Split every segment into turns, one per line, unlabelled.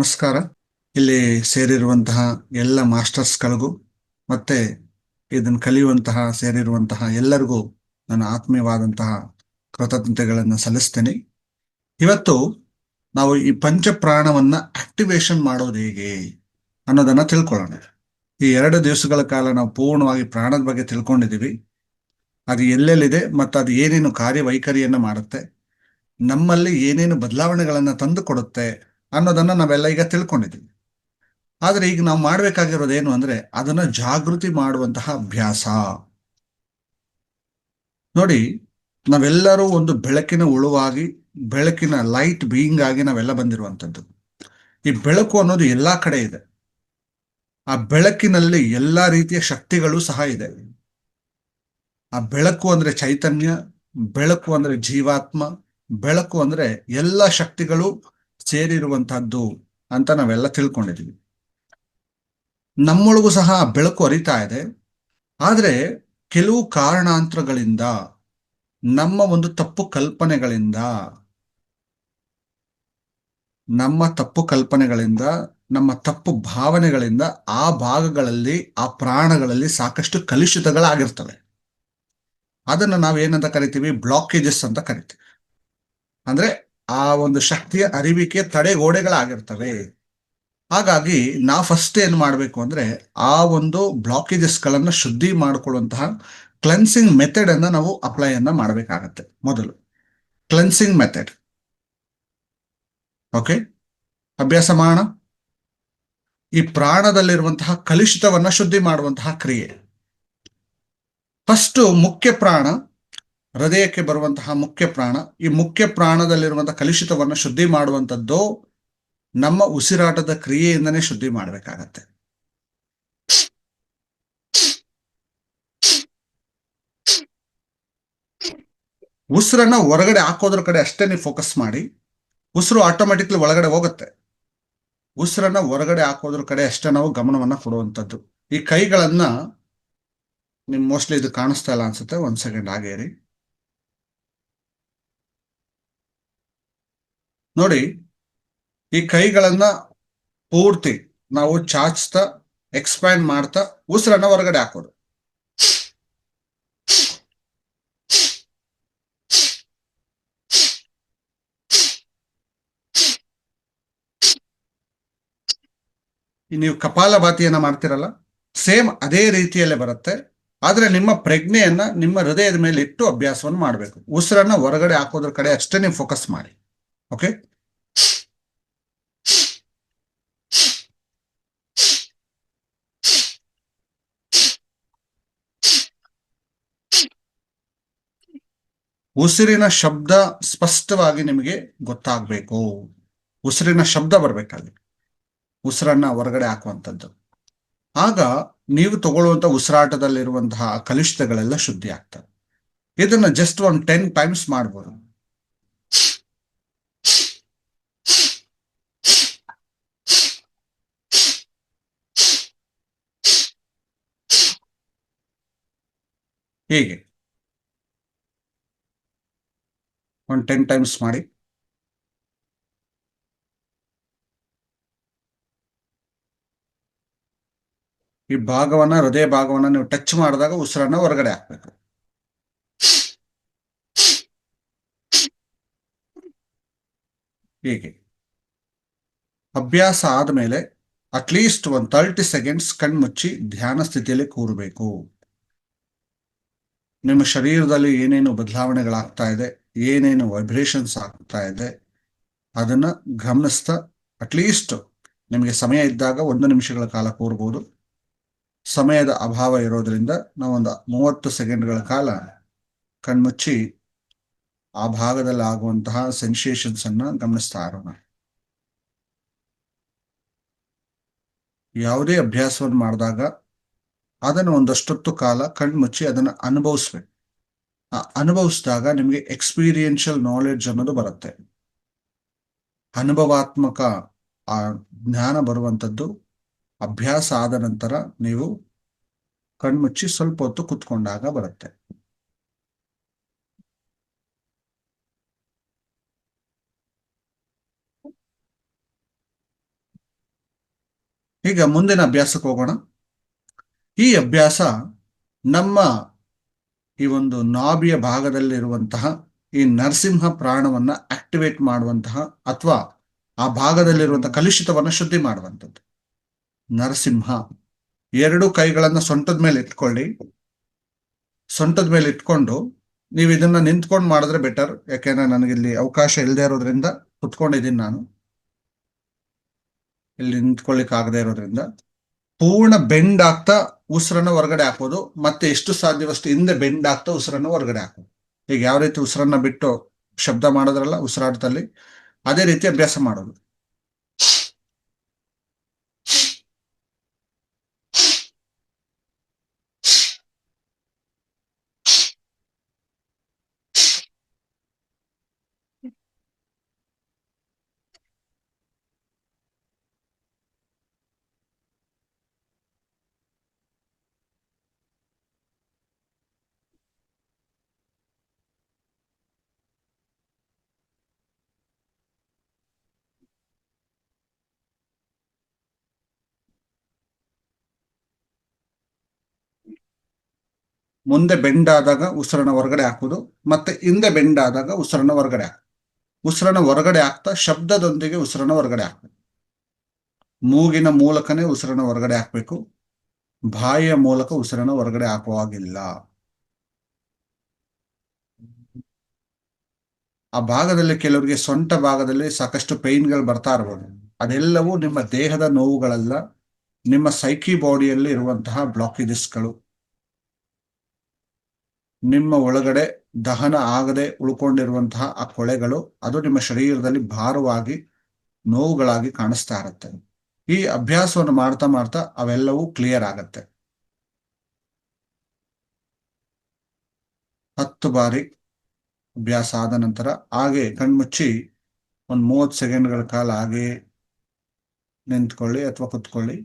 ನಮಸ್ಕಾರ. ಇಲ್ಲಿ ಸೇರಿರುವಂತಹ ಎಲ್ಲ ಮಾಸ್ಟರ್ಸ್ಗಳಿಗೂ ಮತ್ತೆ ಇದನ್ನು ಕಲಿಯುವಂತಹ ಸೇರಿರುವಂತಹ ಎಲ್ಲರಿಗೂ ನನ್ನ ಆತ್ಮೀಯವಾದಂತಹ ಕೃತಜ್ಞತೆಗಳನ್ನು ಸಲ್ಲಿಸ್ತೇನೆ. ಇವತ್ತು ನಾವು ಈ ಪಂಚಪ್ರಾಣವನ್ನ ಆಕ್ಟಿವೇಶನ್ ಮಾಡೋದು ಹೇಗೆ ಅನ್ನೋದನ್ನ ತಿಳ್ಕೊಳ್ಳೋಣ. ಈ 2 ದಿವಸಗಳ ಕಾಲ ನಾವು ಪೂರ್ಣವಾಗಿ ಪ್ರಾಣದ ಬಗ್ಗೆ ತಿಳ್ಕೊಂಡಿದ್ದೀವಿ. ಅದು ಎಲ್ಲೆಲ್ಲಿದೆ ಮತ್ತು ಅದು ಏನೇನು ಕಾರ್ಯವೈಖರಿಯನ್ನ ಮಾಡುತ್ತೆ, ನಮ್ಮಲ್ಲಿ ಏನೇನು ಬದಲಾವಣೆಗಳನ್ನ ತಂದು ಕೊಡುತ್ತೆ ಅನ್ನೋದನ್ನ ನಾವೆಲ್ಲ ಈಗ ತಿಳ್ಕೊಂಡಿದ್ದೀವಿ. ಆದ್ರೆ ಈಗ ನಾವು ಮಾಡ್ಬೇಕಾಗಿರೋದು ಏನು ಅಂದ್ರೆ ಅದನ್ನ ಜಾಗೃತಿ ಮಾಡುವಂತಹ ಅಭ್ಯಾಸ. ನೋಡಿ, ನಾವೆಲ್ಲರೂ ಒಂದು ಬೆಳಕಿನ ಉಳುವಾಗಿ, ಬೆಳಕಿನ ಲೈಟ್ ಬೀಯಿಂಗ್ ಆಗಿ ನಾವೆಲ್ಲ ಬಂದಿರುವಂಥದ್ದು. ಈ ಬೆಳಕು ಅನ್ನೋದು ಎಲ್ಲಾ ಕಡೆ ಇದೆ. ಆ ಬೆಳಕಿನಲ್ಲಿ ಎಲ್ಲಾ ರೀತಿಯ ಶಕ್ತಿಗಳು ಸಹ ಇದೆ. ಆ ಬೆಳಕು ಅಂದ್ರೆ ಚೈತನ್ಯ, ಬೆಳಕು ಅಂದ್ರೆ ಜೀವಾತ್ಮ, ಬೆಳಕು ಅಂದ್ರೆ ಎಲ್ಲ ಶಕ್ತಿಗಳು ಸೇರಿರುವಂತಹದ್ದು ಅಂತ ನಾವೆಲ್ಲ ತಿಳ್ಕೊಂಡಿದ್ದೀವಿ. ನಮ್ಮೊಳಗೂ ಸಹ ಆ ಬೆಳಕು ಅರಿತಾ ಇದೆ. ಆದ್ರೆ ಕೆಲವು ಕಾರಣಾಂತರಗಳಿಂದ, ನಮ್ಮ ಒಂದು ತಪ್ಪು ಕಲ್ಪನೆಗಳಿಂದ, ನಮ್ಮ ತಪ್ಪು ಭಾವನೆಗಳಿಂದ ಆ ಭಾಗಗಳಲ್ಲಿ, ಆ ಪ್ರಾಣಗಳಲ್ಲಿ ಸಾಕಷ್ಟು ಕಲುಷಿತಗಳಾಗಿರ್ತವೆ. ಅದನ್ನ ನಾವೇನಂತ ಕರಿತೀವಿ? ಬ್ಲಾಕೇಜಸ್ ಅಂತ ಕರಿತೀವಿ. ಅಂದ್ರೆ ಆ ಒಂದು ಶಕ್ತಿಯ ಅರಿವಿಕೆ ತಡೆಗೋಡೆಗಳಾಗಿರ್ತವೆ. ಹಾಗಾಗಿ ನಾವು ಫಸ್ಟ್ ಏನು ಮಾಡಬೇಕು ಅಂದ್ರೆ ಆ ಒಂದು ಬ್ಲಾಕೇಜಸ್ಗಳನ್ನು ಶುದ್ಧಿ ಮಾಡಿಕೊಳ್ಳುವಂತಹ ಕ್ಲೆನ್ಸಿಂಗ್ ಮೆಥಡ್ ಅನ್ನ ನಾವು ಅಪ್ಲೈ ಅನ್ನ ಮಾಡಬೇಕಾಗತ್ತೆ. ಮೊದಲು ಕ್ಲೆನ್ಸಿಂಗ್ ಮೆಥಡ್. ಓಕೆ, ಅಭ್ಯಾಸ ಮಾಡೋಣ. ಈ ಪ್ರಾಣದಲ್ಲಿರುವಂತಹ ಕಲುಷಿತವನ್ನ ಶುದ್ಧಿ ಮಾಡುವಂತಹ ಕ್ರಿಯೆ. ಫಸ್ಟ್ ಮುಖ್ಯ ಪ್ರಾಣ, ಹೃದಯಕ್ಕೆ ಬರುವಂತಹ ಮುಖ್ಯ ಪ್ರಾಣ. ಈ ಮುಖ್ಯ ಪ್ರಾಣದಲ್ಲಿರುವಂತಹ ಕಲುಷಿತವನ್ನ ಶುದ್ಧಿ ಮಾಡುವಂಥದ್ದು ನಮ್ಮ ಉಸಿರಾಟದ ಕ್ರಿಯೆಯಿಂದನೇ ಶುದ್ಧಿ ಮಾಡಬೇಕಾಗತ್ತೆ. ಉಸಿರನ್ನ ಹೊರಗಡೆ ಹಾಕೋದ್ರ ಕಡೆ ಅಷ್ಟೇ ನೀವು ಫೋಕಸ್ ಮಾಡಿ. ಉಸಿರು ಆಟೋಮೆಟಿಕ್ಲಿ ಒಳಗಡೆ ಹೋಗುತ್ತೆ. ಉಸಿರನ್ನ ಹೊರಗಡೆ ಹಾಕೋದ್ರ ಕಡೆ ಅಷ್ಟೇ ನಾವು ಗಮನವನ್ನ ಕೊಡುವಂಥದ್ದು. ಈ ಕೈಗಳನ್ನ, ನಿಮ್ ಮೋಸ್ಟ್ಲಿ ಇದು ಕಾಣಿಸ್ತಾ ಇಲ್ಲ ಅನ್ಸುತ್ತೆ, 1 ಸೆಕೆಂಡ್ ಹಾಗೆ ಇರಿ. ನೋಡಿ, ಈ ಕೈಗಳನ್ನ ಪೂರ್ತಿ ನಾವು ಚಾಚ್ತಾ, ಎಕ್ಸ್ಪ್ಯಾಂಡ್ ಮಾಡ್ತಾ ಉಸಿರನ್ನ ಹೊರಗಡೆ ಹಾಕೋದು. ನೀವು ಕಪಾಲಭಾತಿಯನ್ನ ಮಾಡ್ತಿರಲ್ಲ, ಸೇಮ್ ಅದೇ ರೀತಿಯಲ್ಲೇ ಬರುತ್ತೆ. ಆದ್ರೆ ನಿಮ್ಮ ಪ್ರಜ್ಞೆಯನ್ನ ನಿಮ್ಮ ಹೃದಯದ ಮೇಲೆ ಇಟ್ಟು ಅಭ್ಯಾಸವನ್ನು ಮಾಡಬೇಕು. ಉಸಿರನ್ನ ಹೊರಗಡೆ ಹಾಕೋದ್ರ ಕಡೆ ಅಷ್ಟೇ ನೀವು ಫೋಕಸ್ ಮಾಡಿ. ಓಕೆ, ಉಸಿರಿನ ಶಬ್ದ ಸ್ಪಷ್ಟವಾಗಿ ನಿಮಗೆ ಗೊತ್ತಾಗಬೇಕು. ಉಸಿರಿನ ಶಬ್ದ ಬರ್ಬೇಕಲ್ಲಿ, ಉಸಿರನ್ನ ಹೊರಗಡೆ ಹಾಕುವಂಥದ್ದು. ಆಗ ನೀವು ತಗೊಳ್ಳುವಂತ ಉಸಿರಾಟದಲ್ಲಿರುವಂತಹ ಕಲುಷಿತಗಳೆಲ್ಲ ಶುದ್ಧಿ ಆಗ್ತವೆ. ಇದನ್ನ ಜಸ್ಟ್ 10 ಟೈಮ್ಸ್ ಮಾಡ್ಬೋದು. ಹೀಗೆ 10 ಟೈಮ್ಸ್ ಮಾಡಿ. ಈ ಭಾಗವನ್ನ, ಹೃದಯ ಭಾಗವನ್ನ ನೀವು ಟಚ್ ಮಾಡಿದಾಗ ಉಸಿರನ್ನ ಹೊರಗಡೆ ಹಾಕ್ಬೇಕು. ಹೀಗೆ ಅಭ್ಯಾಸ ಆದಮೇಲೆ ಅಟ್ಲೀಸ್ಟ್ 30 ಸೆಕೆಂಡ್ಸ್ ಕಣ್ಮುಚ್ಚಿ ಧ್ಯಾನ ಸ್ಥಿತಿಯಲ್ಲಿ ಕೂರಬೇಕು. ನಿಮ್ಮ ಶರೀರದಲ್ಲಿ ಏನೇನು ಬದಲಾವಣೆಗಳಾಗ್ತಾ ಇದೆ, ಏನೇನು ವೈಬ್ರೇಷನ್ಸ್ ಆಗ್ತಾ ಇದೆ, ಅದನ್ನ ಗಮನಿಸ್ತಾ ಅಟ್ಲೀಸ್ಟ್ ನಿಮಗೆ ಸಮಯ ಇದ್ದಾಗ 1 ನಿಮಿಷಗಳ ಕಾಲ ಕೂರಬಹುದು. ಸಮಯದ ಅಭಾವ ಇರೋದ್ರಿಂದ ನಾವೊಂದು 30 ಸೆಕೆಂಡ್ಗಳ ಕಾಲ ಕಣ್ಮುಚ್ಚಿ ಆ ಭಾಗದಲ್ಲಿ ಆಗುವಂತಹ ಸೆನ್ಸೇಷನ್ಸ್ ಅನ್ನ ಗಮನಿಸ್ತಾ ಇರೋಣ. ಯಾವುದೇ ಅಭ್ಯಾಸವನ್ನು ಮಾಡಿದಾಗ ಅದನ್ನು ಒಂದಷ್ಟೊತ್ತು ಕಾಲ ಕಣ್ಮುಚ್ಚಿ ಅದನ್ನು ಅನುಭವಿಸ್ಬೇಕು. ಅನುಭವಿಸಿದಾಗ ನಿಮಗೆ ಎಕ್ಸ್ಪೀರಿಯನ್ಷಿಯಲ್ ನಾಲೆಡ್ಜ್ ಅನ್ನೋದು ಬರುತ್ತೆ. ಅನುಭವಾತ್ಮಕ ಆ ಜ್ಞಾನ ಬರುವಂಥದ್ದು ಅಭ್ಯಾಸ ಆದ ನಂತರ ನೀವು ಕಣ್ಮುಚ್ಚಿ ಸ್ವಲ್ಪ ಹೊತ್ತು ಕುತ್ಕೊಂಡಾಗ ಬರುತ್ತೆ. ಈಗ ಮುಂದಿನ ಅಭ್ಯಾಸಕ್ಕೆ ಹೋಗೋಣ. ಈ ಅಭ್ಯಾಸ ನಮ್ಮ ಈ ಒಂದು ನಾಭಿಯ ಭಾಗದಲ್ಲಿರುವಂತಹ ಈ ನರಸಿಂಹ ಪ್ರಾಣವನ್ನ ಆಕ್ಟಿವೇಟ್ ಮಾಡುವಂತಹ ಅಥವಾ ಆ ಭಾಗದಲ್ಲಿರುವಂತಹ ಕಲುಷಿತವನ್ನ ಶುದ್ಧಿ ಮಾಡುವಂಥದ್ದು. ನರಸಿಂಹ, ಎರಡು ಕೈಗಳನ್ನ ಸೊಂಟದ ಮೇಲೆ ಇಟ್ಕೊಳ್ಳಿ. ಸೊಂಟದ ಮೇಲೆ ಇಟ್ಕೊಂಡು ನೀವು ಇದನ್ನ ನಿಂತ್ಕೊಂಡು ಮಾಡಿದ್ರೆ ಬೆಟರ್, ಯಾಕೆಂದ್ರೆ ನನಗಿಲ್ಲಿ ಅವಕಾಶ ಇಲ್ಲದೆ ಇರೋದ್ರಿಂದ ಕುತ್ಕೊಂಡಿದ್ದೀನಿ ನಾನು. ಇಲ್ಲಿ ನಿಂತ್ಕೊಳ್ಳಿಕ್ ಆಗದೆ ಇರೋದ್ರಿಂದ ಪೂರ್ಣ ಬೆಂಡ್ ಆಗ್ತಾ ಉಸಿರನ್ನ ಹೊರಗಡೆ ಹಾಕೋದು, ಮತ್ತೆ ಎಷ್ಟು ಸಾಧ್ಯವಷ್ಟು ಹಿಂದೆ ಬೆಂಡ್ ಆಗ್ತಾ ಉಸಿರನ್ನ ಹೊರಗಡೆ ಹಾಕೋದು. ಈಗ ಯಾವ ರೀತಿ ಉಸಿರನ್ನ ಬಿಟ್ಟು ಶಬ್ದ ಮಾಡೋದ್ರಲ್ಲ ಉಸಿರಾಟದಲ್ಲಿ, ಅದೇ ರೀತಿ ಅಭ್ಯಾಸ ಮಾಡೋದು. ಮುಂದೆ ಬೆಂಡ್ ಆದಾಗ ಉಸಿರನ್ನ ಹೊರಗಡೆ ಹಾಕೋದು, ಮತ್ತೆ ಹಿಂದೆ ಬೆಂಡ್ ಆದಾಗ ಉಸಿರನ್ನ ಹೊರಗಡೆ ಹಾಕೋದು. ಉಸಿರನ್ನ ಹೊರಗಡೆ ಹಾಕ್ತಾ ಶಬ್ದದೊಂದಿಗೆ ಉಸಿರನ್ನ ಹೊರಗಡೆ ಹಾಕಬೇಕು. ಮೂಗಿನ ಮೂಲಕನೇ ಉಸಿರನ್ನ ಹೊರಗಡೆ ಹಾಕಬೇಕು, ಬಾಯಿಯ ಮೂಲಕ ಉಸಿರನ್ನ ಹೊರಗಡೆ ಹಾಕುವಾಗಿಲ್ಲ. ಆ ಭಾಗದಲ್ಲಿ ಕೆಲವರಿಗೆ ಸೊಂಟ ಭಾಗದಲ್ಲಿ ಸಾಕಷ್ಟು ಪೈನ್ಗಳು ಬರ್ತಾ ಇರಬಹುದು. ಅದೆಲ್ಲವೂ ನಿಮ್ಮ ದೇಹದ ನೋವುಗಳಲ್ಲ, ನಿಮ್ಮ ಸೈಕಿ ಬಾಡಿಯಲ್ಲಿ ಇರುವಂತಹ ಬ್ಲಾಕೇಜಸ್ಗಳು. ನಿಮ್ಮ ಒಳಗಡೆ ದಹನ ಆಗದೆ ಉಳ್ಕೊಂಡಿರುವಂತಹ ಆ ಕೊಳೆಗಳು, ಅದು ನಿಮ್ಮ ಶರೀರದಲ್ಲಿ ಭಾರವಾಗಿ ನೋವುಗಳಾಗಿ ಕಾಣಿಸ್ತಾ ಇರುತ್ತೆ. ಈ ಅಭ್ಯಾಸವನ್ನು ಮಾಡ್ತಾ ಮಾಡ್ತಾ ಅವೆಲ್ಲವೂ ಕ್ಲಿಯರ್ ಆಗತ್ತೆ. 10 ಬಾರಿ ಅಭ್ಯಾಸ ಆದ ನಂತರ ಹಾಗೆ ಕಣ್ಮುಚ್ಚಿ ಒಂದು 30 ಸೆಕೆಂಡ್ಗಳ ಕಾಲ ಹಾಗೆ ನಿಂತ್ಕೊಳ್ಳಿ ಅಥವಾ ಕುತ್ಕೊಳ್ಳಿ.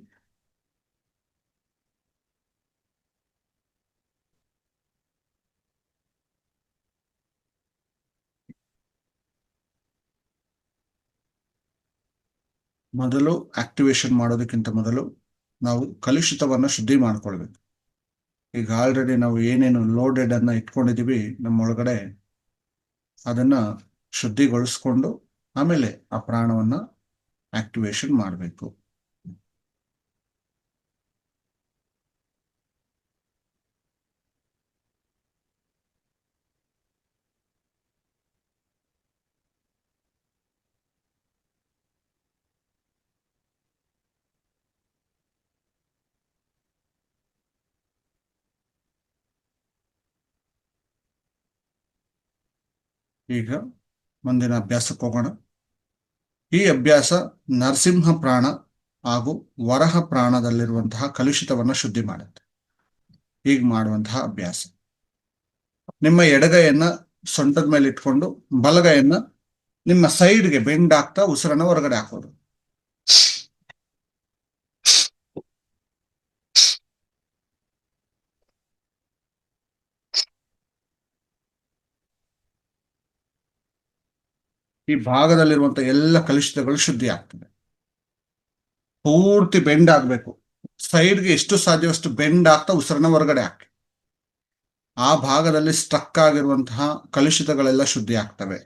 ಮೊದಲು ಆಕ್ಟಿವೇಶನ್ ಮಾಡೋದಕ್ಕಿಂತ ಮೊದಲು ನಾವು ಕಲುಷಿತವನ್ನ ಶುದ್ಧಿ ಮಾಡ್ಕೊಳ್ಬೇಕು. ಈಗ ಆಲ್ರೆಡಿ ನಾವು ಏನೇನು ಲೋಡೆಡ್ ಅನ್ನ ಇಟ್ಕೊಂಡಿದೀವಿ ನಮ್ಮೊಳಗಡೆ, ಅದನ್ನ ಶುದ್ಧಿಗೊಳಿಸ್ಕೊಂಡು ಆಮೇಲೆ ಆ ಪ್ರಾಣವನ್ನ ಆಕ್ಟಿವೇಶನ್ ಮಾಡಬೇಕು. ಈಗ ಮುಂದಿನ ಅಭ್ಯಾಸಕ್ಕೆ ಹೋಗೋಣ. ಈ ಅಭ್ಯಾಸ ನರಸಿಂಹ ಪ್ರಾಣ ಹಾಗೂ ವರಹ ಪ್ರಾಣದಲ್ಲಿರುವಂತಹ ಕಲುಷಿತವನ್ನ ಶುದ್ಧಿ ಮಾಡುತ್ತೆ. ಈಗ ಮಾಡುವಂತಹ ಅಭ್ಯಾಸ, ನಿಮ್ಮ ಎಡಗೈಯನ್ನ ಸೊಂಟದ ಮೇಲೆ ಇಟ್ಕೊಂಡು ಬಲಗೈಯನ್ನ ನಿಮ್ಮ ಸೈಡ್ಗೆ ಬೆಂಡ್ ಆಗ್ತಾ ಉಸಿರನ್ನ ಹೊರಗಡೆ ಹಾಕೋದು. ಈ ಭಾಗದಲ್ಲಿರುವಂತಹ ಎಲ್ಲ ಕಲುಷಿತಗಳು ಶುದ್ಧಿ ಆಗ್ತದೆ. ಪೂರ್ತಿ ಬೆಂಡ್ ಆಗ್ಬೇಕು, ಸೈಡ್ಗೆ ಎಷ್ಟು ಸಾಧ್ಯವಷ್ಟು ಬೆಂಡ್ ಆಗ್ತಾ ಉಸಿರನ್ನ ಹೊರಗಡೆ ಹಾಕಿ. ಆ ಭಾಗದಲ್ಲಿ ಸ್ಟ್ರಕ್ ಆಗಿರುವಂತಹ ಕಲುಷಿತಗಳೆಲ್ಲ ಶುದ್ಧಿ ಆಗ್ತವೆ.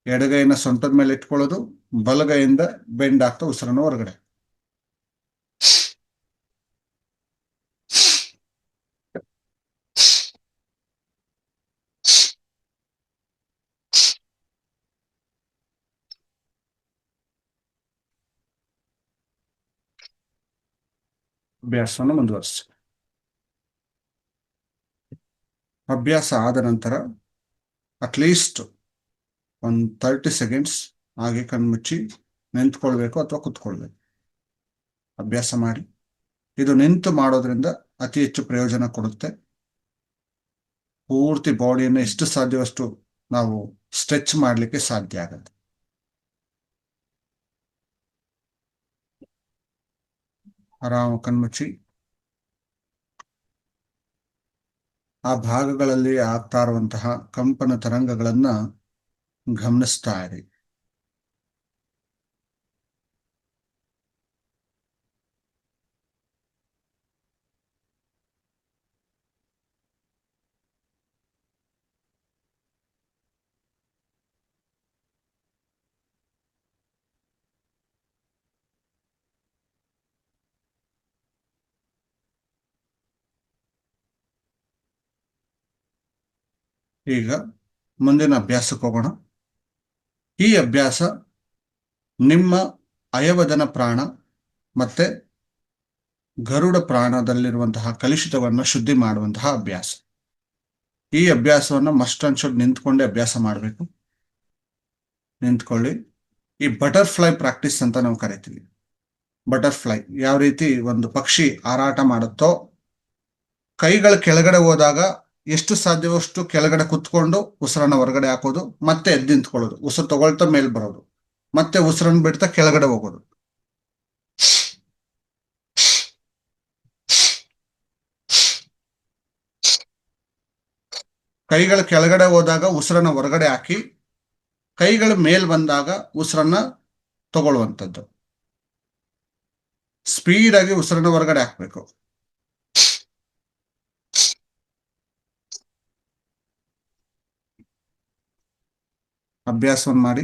ಎಡಗೈನ ಸೊಂಟದ ಮೇಲೆ ಇಟ್ಕೊಳ್ಳೋದು, ಬಲಗೈಯಿಂದ ಬೆಂಡ್ ಆಗ್ತಾ ಉಸಿರನ್ನ ಹೊರಗಡೆ. ಅಭ್ಯಾಸವನ್ನು ಮುಂದುವರಿಸಿ. ಅಭ್ಯಾಸ ಆದ ನಂತರ ಅಟ್ಲೀಸ್ಟ್ ಒಂದು 30 ಸೆಕೆಂಡ್ಸ್ ಹಾಗೆ ಕಣ್ಮುಚ್ಚಿ ನಿಂತ್ಕೊಳ್ಬೇಕು ಅಥವಾ ಕುತ್ಕೊಳ್ಬೇಕು. ಅಭ್ಯಾಸ ಮಾಡಿ. ಇದು ನಿಂತು ಮಾಡೋದ್ರಿಂದ ಅತಿ ಹೆಚ್ಚು ಪ್ರಯೋಜನ ಕೊಡುತ್ತೆ. ಪೂರ್ತಿ ಬಾಡಿಯನ್ನು ಎಷ್ಟು ಸಾಧ್ಯವಷ್ಟು ನಾವು ಸ್ಟ್ರೆಚ್ ಮಾಡಲಿಕ್ಕೆ ಸಾಧ್ಯ ಆಗುತ್ತೆ. ಆರಾಮ ಕಣ್ಮುಚ್ಚಿ ಆ ಭಾಗಗಳಲ್ಲಿ ಆಗ್ತಾ ಇರುವಂತಹ ಕಂಪನ ತರಂಗಗಳನ್ನ ಗಮನಿಸ್ತಾ ಇರಿ. ಈಗ ಮುಂದಿನ ಅಭ್ಯಾಸಕ್ಕೆ ಹೋಗೋಣ. ಈ ಅಭ್ಯಾಸ ನಿಮ್ಮ ಅಯವದನ ಪ್ರಾಣ ಮತ್ತೆ ಗರುಡ ಪ್ರಾಣದಲ್ಲಿರುವಂತಹ ಕಲುಷಿತವನ್ನು ಶುದ್ಧಿ ಮಾಡುವಂತಹ ಅಭ್ಯಾಸ. ಈ ಅಭ್ಯಾಸವನ್ನು ಮಸ್ಟ್ ಅಂಡ್ ಶುಡ್ ನಿಂತ್ಕೊಂಡೇ ಅಭ್ಯಾಸ ಮಾಡಬೇಕು. ನಿಂತ್ಕೊಳ್ಳಿ. ಈ ಬಟರ್ಫ್ಲೈ ಪ್ರಾಕ್ಟೀಸ್ ಅಂತ ನಾವು ಕರಿತೀವಿ. ಬಟರ್ಫ್ಲೈ ಯಾವ ರೀತಿ ಒಂದು ಪಕ್ಷಿ ಹಾರಾಟ ಮಾಡುತ್ತೋ, ಕೈಗಳ ಕೆಳಗಡೆ ಹೋದಾಗ ಎಷ್ಟು ಸಾಧ್ಯವೋ ಅಷ್ಟು ಕೆಳಗಡೆ ಕುತ್ಕೊಂಡು ಉಸಿರನ್ನ ಹೊರಗಡೆ ಹಾಕೋದು, ಮತ್ತೆ ಎದ್ದು ನಿಂತ್ಕೊಳ್ಳೋದು, ಉಸಿರು ತಗೊಳ್ತಾ ಮೇಲ್ ಬರೋದು, ಮತ್ತೆ ಉಸಿರನ್ನು ಬಿಡ್ತಾ ಕೆಳಗಡೆ ಹೋಗೋದು. ಕೈಗಳ ಕೆಳಗಡೆ ಹೋದಾಗ ಉಸಿರನ್ನ ಹೊರಗಡೆ ಹಾಕಿ, ಕೈಗಳು ಮೇಲ್ ಬಂದಾಗ ಉಸಿರನ್ನ ತಗೊಳ್ಳುವಂಥದ್ದು. ಸ್ಪೀಡ್ ಆಗಿ ಉಸಿರನ್ನ ಹೊರಗಡೆ ಹಾಕ್ಬೇಕು. ಅಭ್ಯಾಸವನ್ನು ಮಾಡಿ.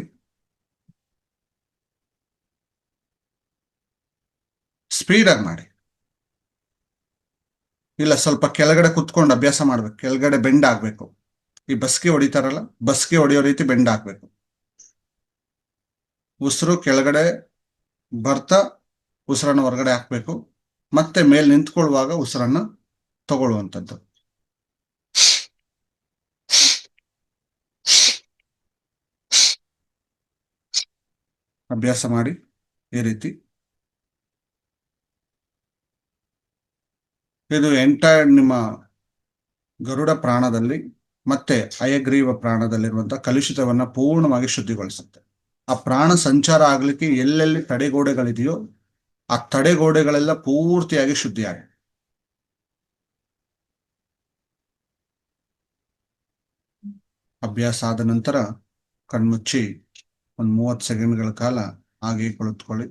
ಸ್ಪೀಡಾಗಿ ಮಾಡಿ. ಇಲ್ಲ, ಸ್ವಲ್ಪ ಕೆಳಗಡೆ ಕುತ್ಕೊಂಡು ಅಭ್ಯಾಸ ಮಾಡ್ಬೇಕು. ಕೆಳಗಡೆ ಬೆಂಡ್ ಆಗ್ಬೇಕು. ಈ ಬಸ್ಗೆ ಹೊಡಿತಾರಲ್ಲ, ಬಸ್ಗೆ ಹೊಡೆಯೋ ರೀತಿ ಬೆಂಡ್ ಆಗ್ಬೇಕು. ಉಸಿರು ಕೆಳಗಡೆ ಬರ್ತಾ ಉಸಿರನ್ನು ಹೊರಗಡೆ ಹಾಕ್ಬೇಕು, ಮತ್ತೆ ಮೇಲೆ ನಿಂತ್ಕೊಳ್ಳುವಾಗ ಉಸಿರನ್ನ ತಗೊಳ್ಳುವಂಥದ್ದು. ಅಭ್ಯಾಸ ಮಾಡಿ ಈ ರೀತಿ. ಇದು ಎಂಟೈರ್ ನಿಮ್ಮ ಗರುಡ ಪ್ರಾಣದಲ್ಲಿ ಮತ್ತೆ ಹಯಗ್ರೀವ ಪ್ರಾಣದಲ್ಲಿರುವಂತಹ ಕಲುಷಿತವನ್ನ ಪೂರ್ಣವಾಗಿ ಶುದ್ಧಿಗೊಳಿಸುತ್ತೆ. ಆ ಪ್ರಾಣ ಸಂಚಾರ ಆಗ್ಲಿಕ್ಕೆ ಎಲ್ಲೆಲ್ಲಿ ತಡೆಗೋಡೆಗಳಿದೆಯೋ ಆ ತಡೆಗೋಡೆಗಳೆಲ್ಲ ಪೂರ್ತಿಯಾಗಿ ಶುದ್ಧಿಯಾಗಿ. ಅಭ್ಯಾಸ ಆದ ನಂತರ ಕಣ್ಮುಚ್ಚಿ ಒಂದು 30 ಸೆಕೆಂಡ್ಗಳ ಕಾಲ ಹಾಗೆ ಕುಳಿತುಕೊಳ್ಳಿ.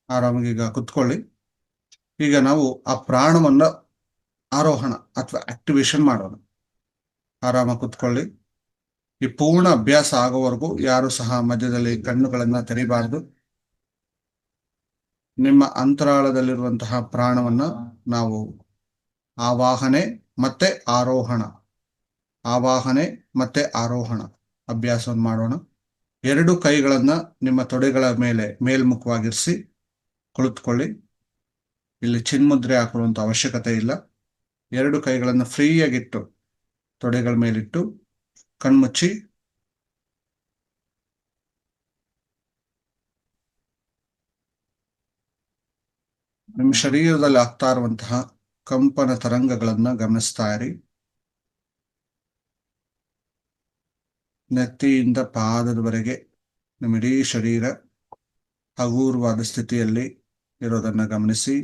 ಆರಾಮಾಗಿ ಈಗ ಕುತ್ಕೊಳ್ಳಿ. ಈಗ ನಾವು ಆ ಪ್ರಾಣವನ್ನ ಆರೋಹಣ ಅಥವಾ ಆಕ್ಟಿವೇಶನ್ ಮಾಡೋಣ. ಆರಾಮ ಕುತ್ಕೊಳ್ಳಿ. ಈ ಪೂರ್ಣ ಅಭ್ಯಾಸ ಆಗೋವರೆಗೂ ಯಾರು ಸಹ ಮಧ್ಯದಲ್ಲಿ ಕಣ್ಣುಗಳನ್ನ ತೆರಿಬಾರದು. ನಿಮ್ಮ ಅಂತರಾಳದಲ್ಲಿರುವಂತಹ ಪ್ರಾಣವನ್ನ ನಾವು ಆವಾಹನೆ ಮತ್ತೆ ಆರೋಹಣ, ಆವಾಹನೆ ಮತ್ತೆ ಆರೋಹಣ ಅಭ್ಯಾಸವನ್ನು ಮಾಡೋಣ. 2 ಕೈಗಳನ್ನ ನಿಮ್ಮ ತೊಡೆಗಳ ಮೇಲೆ ಮೇಲ್ಮುಖವಾಗಿರಿಸಿ ಕುಳಿತುಕೊಳ್ಳಿ. ಇಲ್ಲಿ ಚಿನ್ಮುದ್ರೆ ಹಾಕೊಳ್ಳುವಂತ ಅವಶ್ಯಕತೆ ಇಲ್ಲ. 2 ಕೈಗಳನ್ನು ಫ್ರೀಯಾಗಿಟ್ಟು ತೊಡೆಗಳ ಮೇಲಿಟ್ಟು ಕಣ್ಮುಚ್ಚಿ ನಿಮ್ಮ ಶರೀರದಲ್ಲಿ ಆಗ್ತಾ ಇರುವಂತಹ ಕಂಪನ ತರಂಗಗಳನ್ನ ಗಮನಿಸ್ತಾ ಇರಿ. ನೆತ್ತಿಯಿಂದ ಪಾದದವರೆಗೆ ನಿಮ್ಮ ಇಡೀ ಶರೀರ ಹಗೂರವಾದ ಸ್ಥಿತಿಯಲ್ಲಿ ಇರೋದನ್ನ ಗಮನಿಸಿ.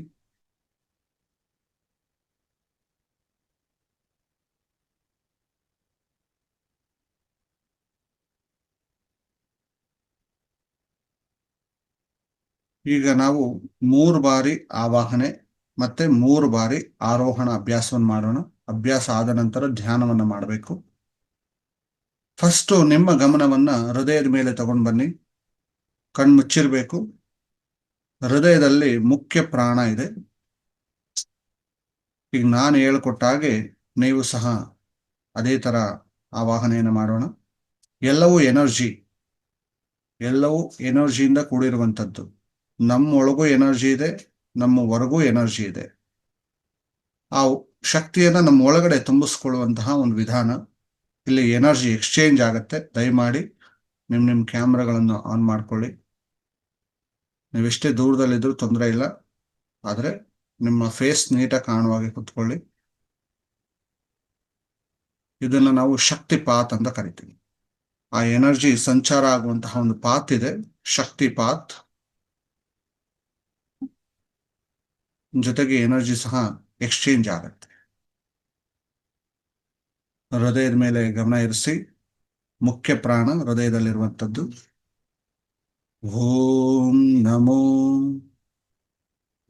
ಈಗ ನಾವು 3 ಬಾರಿ ಆವಾಹನೆ ಮತ್ತೆ 3 ಬಾರಿ ಆರೋಹಣ ಅಭ್ಯಾಸವನ್ನು ಮಾಡೋಣ. ಅಭ್ಯಾಸ ಆದ ನಂತರ ಧ್ಯಾನವನ್ನ ಮಾಡಬೇಕು. ಫಸ್ಟ್ ನಿಮ್ಮ ಗಮನವನ್ನ ಹೃದಯದ ಮೇಲೆ ತಗೊಂಡು ಬನ್ನಿ. ಕಣ್ಮುಚ್ಚಿರ್ಬೇಕು. ಹೃದಯದಲ್ಲಿ ಮುಖ್ಯ ಪ್ರಾಣ ಇದೆ. ಈಗ ನಾನು ಹೇಳ್ಕೊಟ್ಟ ಹಾಗೆ ನೀವು ಸಹ ಅದೇ ತರ ಆವಾಹನೆಯನ್ನು ಮಾಡೋಣ. ಎಲ್ಲವೂ ಎನರ್ಜಿ, ಎಲ್ಲವೂ ಎನರ್ಜಿಯಿಂದ ಕೂಡಿರುವಂಥದ್ದು. ನಮ್ಮೊಳಗೂ ಎನರ್ಜಿ ಇದೆ, ನಮ್ಮ ಹೊರಗೂ ಎನರ್ಜಿ ಇದೆ. ಆ ಶಕ್ತಿಯನ್ನ ನಮ್ಮ ಒಳಗಡೆ ತುಂಬಿಸ್ಕೊಳ್ಳುವಂತಹ ಒಂದು ವಿಧಾನ. ಇಲ್ಲಿ ಎನರ್ಜಿ ಎಕ್ಸ್ಚೇಂಜ್ ಆಗುತ್ತೆ. ದಯಮಾಡಿ ನಿಮ್ಮ ಕ್ಯಾಮ್ರಾಗಳನ್ನು ಆನ್ ಮಾಡ್ಕೊಳ್ಳಿ. ನೀವೆಷ್ಟೇ ದೂರದಲ್ಲಿದ್ರೂ ತೊಂದರೆ ಇಲ್ಲ, ಆದರೆ ನಿಮ್ಮ ಫೇಸ್ ನೀಟಾಗಿ ಕಾಣುವಾಗೆ ಕುತ್ಕೊಳ್ಳಿ. ಇದನ್ನ ನಾವು ಶಕ್ತಿ ಪಾತ್ ಅಂತ ಕರಿತೀವಿ. ಆ ಎನರ್ಜಿ ಸಂಚಾರ ಆಗುವಂತಹ ಒಂದು ಪಾತ್ ಇದೆ, ಶಕ್ತಿ ಪಾತ್. ಜೊತೆಗೆ ಎನರ್ಜಿ ಸಹ ಎಕ್ಸ್ಚೇಂಜ್ ಆಗುತ್ತೆ. ಹೃದಯದ ಮೇಲೆ ಗಮನ ಇರಿಸಿ. ಮುಖ್ಯ ಪ್ರಾಣ ಹೃದಯದಲ್ಲಿರುವಂಥದ್ದು. ಓಂ ನಮೋ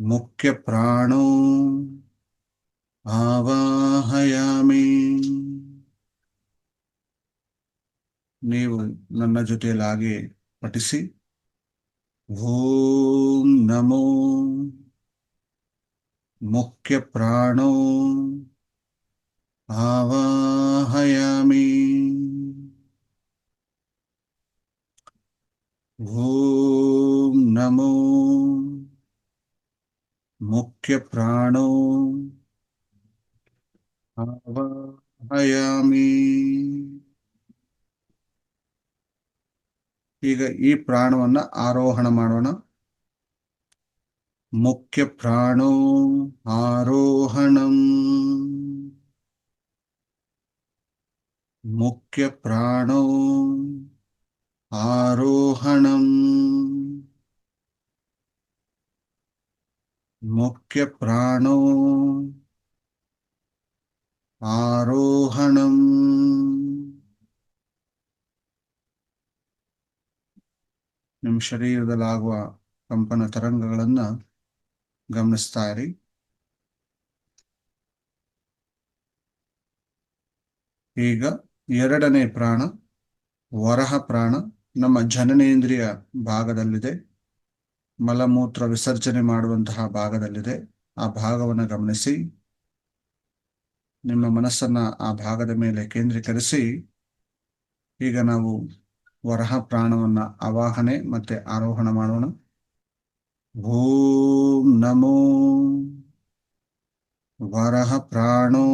ಮುಖ್ಯ ಪ್ರಾಣೋ ಆವಾಹಯಾಮಿ. ನೀವು ನನ್ನ ಜೊತೆಯಲ್ಲಿ ಹಾಗೆ ಪಠಿಸಿ. ಓಂ ನಮೋ ಮುಖ್ಯ ಪ್ರಾಣೋ ಆವಾಹಯಾಮಿ. ಓಂ ನಮೋ ಮುಖ್ಯ ಪ್ರಾಣೋ ಆವಾಹಯಾಮಿ. ಈಗ ಈ ಪ್ರಾಣವನ್ನ ಆರೋಹಣ ಮಾಡೋಣ. ಮುಖ್ಯ ಪ್ರಾಣೋ ಆರೋಹಣಂ. ಮುಖ್ಯ ಪ್ರಾಣೋ ಆರೋಹಣಂ. ಮುಖ್ಯ ಪ್ರಾಣೋ ಆರೋಹಣಂ. ನಿಮ್ಮ ಶರೀರದಲ್ಲಾಗುವ ಕಂಪನ ತರಂಗಗಳನ್ನ ಗಮನಿಸ್ತಾ ಇರಿ. ಈಗ ಎರಡನೇ ಪ್ರಾಣ ವರಹ ಪ್ರಾಣ ನಮ್ಮ ಜನನೇಂದ್ರಿಯ ಭಾಗದಲ್ಲಿದೆ. ಮಲಮೂತ್ರ ವಿಸರ್ಜನೆ ಮಾಡುವಂತಹ ಭಾಗದಲ್ಲಿದೆ. ಆ ಭಾಗವನ್ನು ಗಮನಿಸಿ. ನಿಮ್ಮ ಮನಸ್ಸನ್ನ ಆ ಭಾಗದ ಮೇಲೆ ಕೇಂದ್ರೀಕರಿಸಿ. ಈಗ ನಾವು ವರಹ ಪ್ರಾಣವನ್ನ ಆವಾಹನೆ ಮತ್ತೆ ಆರೋಹಣ ಮಾಡೋಣ. ಓಂ ನಮೋ ವರಹ ಪ್ರಾಣೋ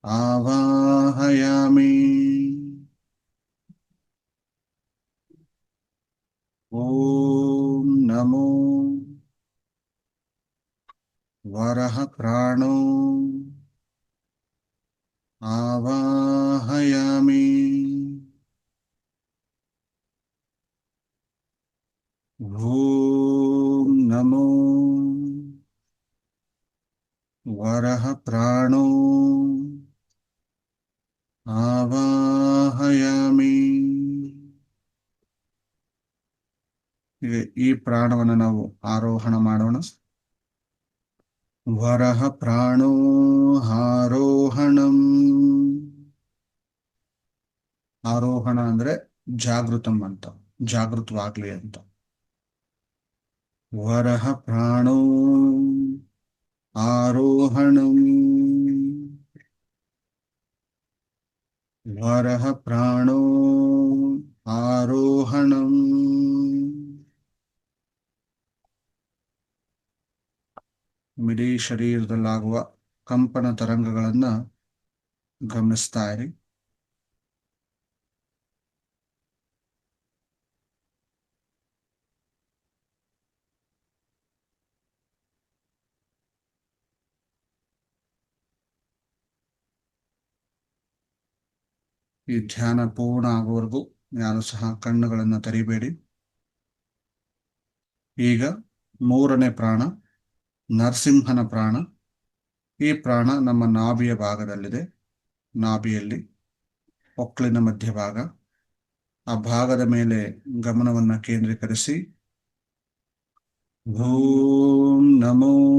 ಆವಾಹಯಾಮಿ. ಓಂ ನಮೋ ವರಹ ಪ್ರಾಣೋ ಆವಾಹಯಾಮಿ. ಓಂ ನಮೋ ವರಹ ಪ್ರಾಣೋ ಆವಾಹಯಾಮಿ. ಈಗ ಈ ಪ್ರಾಣವನ್ನು ನಾವು ಆರೋಹಣ ಮಾಡೋಣ. ವರಹ ಪ್ರಾಣೋ ಆರೋಹಣಂ. ಆರೋಹಣ ಅಂದ್ರೆ ಜಾಗೃತಂ ಅಂತ, ಜಾಗೃತವಾಗ್ಲಿ ಅಂತ. ವರಹ ಪ್ರಾಣೋ ಆರೋಹಣಂ. ವರಹ ಪ್ರಾಣೋ ಆರೋಹಣಂ. ಇಡೀ ಶರೀರದಲ್ಲಾಗುವ ಕಂಪನ ತರಂಗಗಳನ್ನ ಗಮನಿಸ್ತಾ ಇರಿ. ಈ ಧ್ಯಾನ ಪೂರ್ಣ ಆಗುವವರೆಗೂ ಯಾರು ಸಹ ಕಣ್ಣುಗಳನ್ನು ತೆರಿಬೇಡಿ. ಈಗ ಮೂರನೇ ಪ್ರಾಣ ನರಸಿಂಹನ ಪ್ರಾಣ. ಈ ಪ್ರಾಣ ನಮ್ಮ ನಾಭಿಯ ಭಾಗದಲ್ಲಿದೆ. ನಾಭಿಯಲ್ಲಿ ಹೊಕ್ಕಳಿನ ಮಧ್ಯಭಾಗ. ಆ ಭಾಗದ ಮೇಲೆ ಗಮನವನ್ನು ಕೇಂದ್ರೀಕರಿಸಿ. ಓಂ ನಮೋ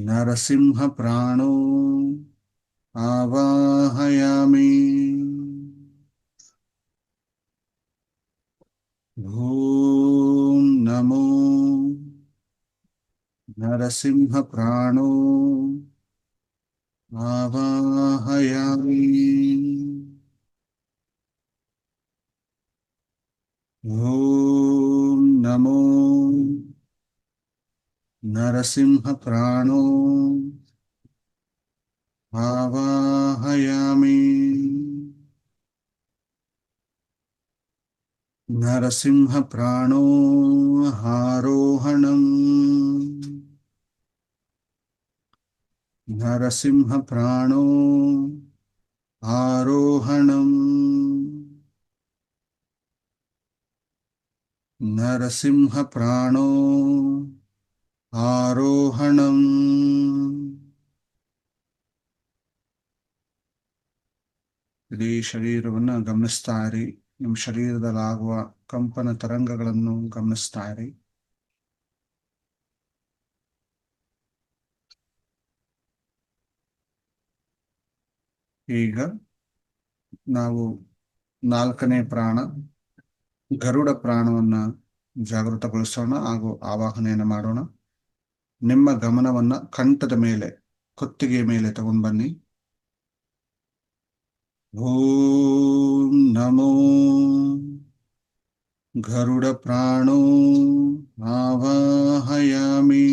ನರಸಿಂಹ ಪ್ರಾಣೋ ಆವಾಹಯಾಮಿ. ಓಂ ನಮೋ ನರಸಿಂಹ ಪ್ರಾಣೋ ಆವಾಹಯಾಮಿ. ಓಂ ನಮೋ ನರಸಿಂಹ ಪ್ರಾಣೋ ಆವಾಹಯಾಮಿ. ನರಸಿಂಹ ಪ್ರಾಣೋ ಆರೋಹಣಂ. ನರಸಿಂಹ ಪ್ರಾಣೋ ಆರೋಹಣಂ. ನರಸಿಂಹ ಪ್ರಾಣೋ ಆರೋಹಣಂ. ಇಡೀ ಶರೀರವನ್ನು ಗಮನಿಸ್ತಾ ಇರಿ. ನಿಮ್ಮ ಶರೀರದಲ್ಲಾಗುವ ಕಂಪನ ತರಂಗಗಳನ್ನು ಗಮನಿಸ್ತಾ ಇರಿ. ಈಗ ನಾವು 4ನೇ ಪ್ರಾಣ ಗರುಡ ಪ್ರಾಣವನ್ನ ಜಾಗೃತಗೊಳಿಸೋಣ ಹಾಗೂ ಆವಾಹನೆಯನ್ನು ಮಾಡೋಣ. ನಿಮ್ಮ ಗಮನವನ್ನ ಕಂಠದ ಮೇಲೆ, ಕುತ್ತಿಗೆ ಮೇಲೆ ತಗೊಂಡು ಬನ್ನಿ. ಓಂ ನಮೋ ಗರುಡ ಪ್ರಾಣೋ ಆವಾಹಯಾಮಿ.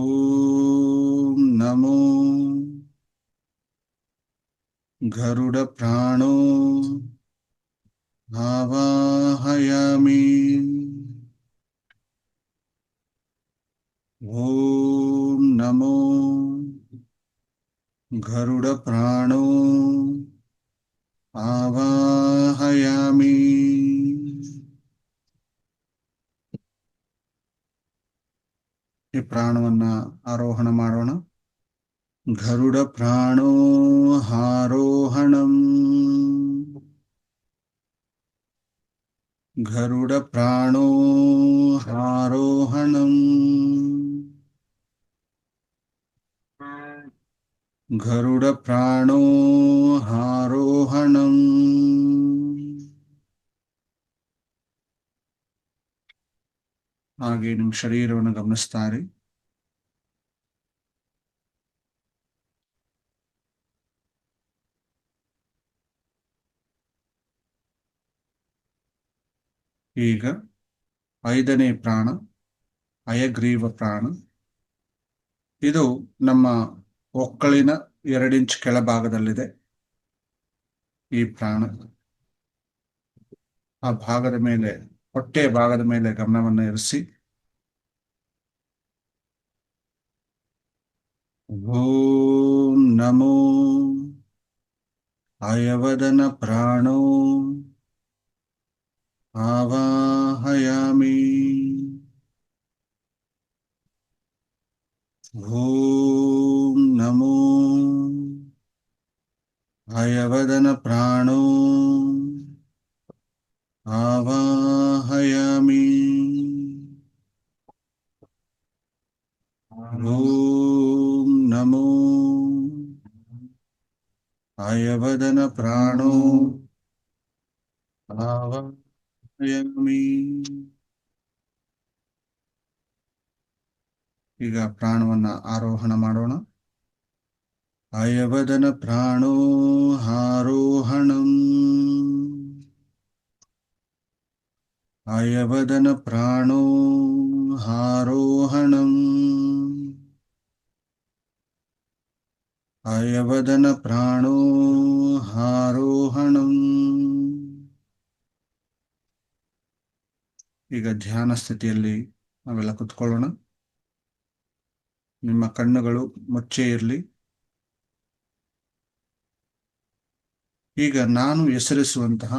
ಓಂ ನಮೋ ಗರುಡ ಪ್ರಾಣೋ ಆವಾಹಯಾಮಿ. ಓಂ ನಮೋ ಗರುಡ ಪ್ರಾಣೋ ಆವಾಹಯಾಮಿ. ಈ ಪ್ರಾಣವನ್ನ ಆರೋಹಣ ಮಾಡೋಣ. ಗರುಡ ಪ್ರಾಣೋ ಆರೋಹಣಂ. ಗರುಡ ಪ್ರಾಣೋ ಆರೋಹಣಂ. ಗರುಡ ಪ್ರಾಣೋ ಆರೋಹಣಂ. ಹಾಗೆ ನಿಮ್ಮ ಶರೀರವನ್ನು ಗಮನಿಸ್ತಾರೆ. ಈಗ 5ನೇ ಪ್ರಾಣ ಹಯಗ್ರೀವ ಪ್ರಾಣ. ಇದು ನಮ್ಮ ಒಕ್ಕಳಿನ 2 ಇಂಚ್ ಕೆಳಭಾಗದಲ್ಲಿದೆ. ಈ ಪ್ರಾಣ ಆ ಭಾಗದ ಮೇಲೆ, ಹೊಟ್ಟೆಯ ಭಾಗದ ಮೇಲೆ ಗಮನವನ್ನು ಇರಿಸಿ. ಓಂ ನಮೋ ಹಯವದನ ಪ್ರಾಣೋ ಆವಾಹಯಾಮಿ. ಓಂ ನಮೋ ಹಯವದನ ಪ್ರಾಣೋ ಆವಾಹಯಾಮಿ. ಓಂ ನಮೋ ಹಯವದನ ಪ್ರಾಣೋ ಆವಾಹಯಾಮಿ. ಈಗ ಪ್ರಾಣವನ್ನ ಆರೋಹಣ ಮಾಡೋಣ. ಹಯವದನ ಪ್ರಾಣೋ ಆರೋಹಣಂ. ಹಯವದನ ಪ್ರಾಣೋ ಆರೋಹಣಂ. ಹಯವದನ ಪ್ರಾಣೋ ಆರೋಹಣಂ. ಈಗ ಧ್ಯಾನ ಸ್ಥಿತಿಯಲ್ಲಿ ನಾವೆಲ್ಲ ಕುತ್ಕೊಳ್ಳೋಣ. ನಿಮ್ಮ ಕಣ್ಣುಗಳು ಮುಚ್ಚೇ ಇರಲಿ. ಈಗ ನಾನು ಹೆಸರಿಸುವಂತಹ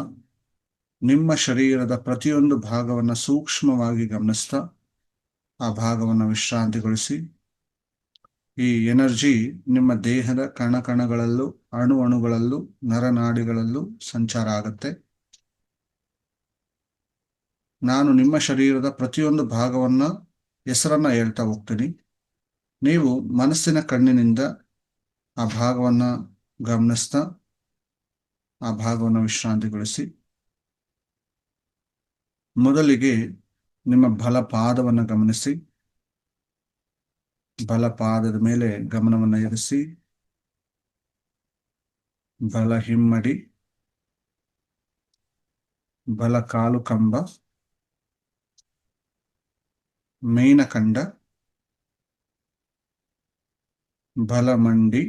ನಿಮ್ಮ ಶರೀರದ ಪ್ರತಿಯೊಂದು ಭಾಗವನ್ನು ಸೂಕ್ಷ್ಮವಾಗಿ ಗಮನಿಸ್ತಾ ಆ ಭಾಗವನ್ನು ವಿಶ್ರಾಂತಿಗೊಳಿಸಿ. ಈ ಎನರ್ಜಿ ನಿಮ್ಮ ದೇಹದ ಕಣಕಣಗಳಲ್ಲೂ, ಅಣುಗಳಲ್ಲೂ, ನರನಾಡಿಗಳಲ್ಲೂ ಸಂಚಾರ ಆಗುತ್ತೆ. ನಾನು ನಿಮ್ಮ ಶರೀರದ ಪ್ರತಿಯೊಂದು ಭಾಗವನ್ನ ಹೆಸರನ್ನ ಹೇಳ್ತಾ ಹೋಗ್ತೀನಿ. ನೀವು ಮನಸ್ಸಿನ ಕಣ್ಣಿನಿಂದ ಆ ಭಾಗವನ್ನ ಗಮನಿಸ್ತಾ ಆ ಭಾಗವನ್ನು ವಿಶ್ರಾಂತಿಗೊಳಿಸಿ. ಮೊದಲಿಗೆ ನಿಮ್ಮ ಬಲಪಾದವನ್ನು ಗಮನಿಸಿ. ಬಲಪಾದದ ಮೇಲೆ ಗಮನವನ್ನು ಇರಿಸಿ. ಬಲ ಹಿಮ್ಮಡಿ, ಬಲ ಕಾಲು ಕಂಬ, ಮೇನಕಂಡ, ಬಲ ಮಂಡಿ,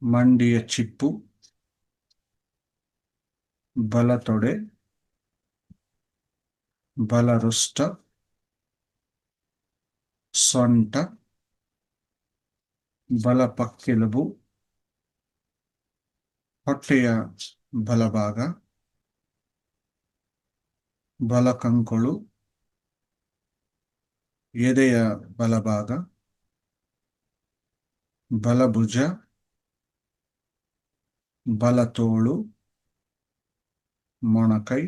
ಮಂಡಿಯ ಚಿಪ್ಪು, ಬಲ ತೊಡೆ, ಬಲ ರುಷ್ಟ, ಸೊಂಟ, ಬಲ ಪಕ್ಕೆಲುಬು, ಹೊಟ್ಟೆಯ ಬಲಭಾಗ, ಬಲ ಕಂಕುಳು, ಎದೆಯ ಬಲಭಾಗ, ಬಲಭುಜ, ಬಲ ತೋಳು, ಮೊಣಕೈ,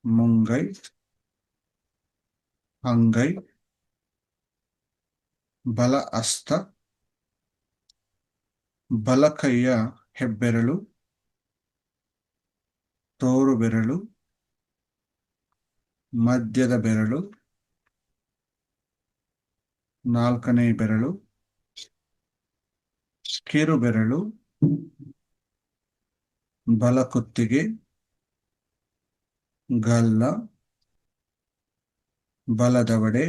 ಮುಂಗೈ, ಅಂಗೈ, ಬಲ ಹಸ್ತ, ಬಲ ಕೈಯ ಹೆಬ್ಬೆರಳು, ತೋರು ಬೆರಳು, ಮಧ್ಯದ ಬೆರಳು, ನಾಲ್ಕನೇ ಬೆರಳು, ಕಿರು ಬೆರಳು, ಬಲ ಕುತ್ತಿಗೆ, ಗಲ್ಲ, ಬಲದವಡೆ,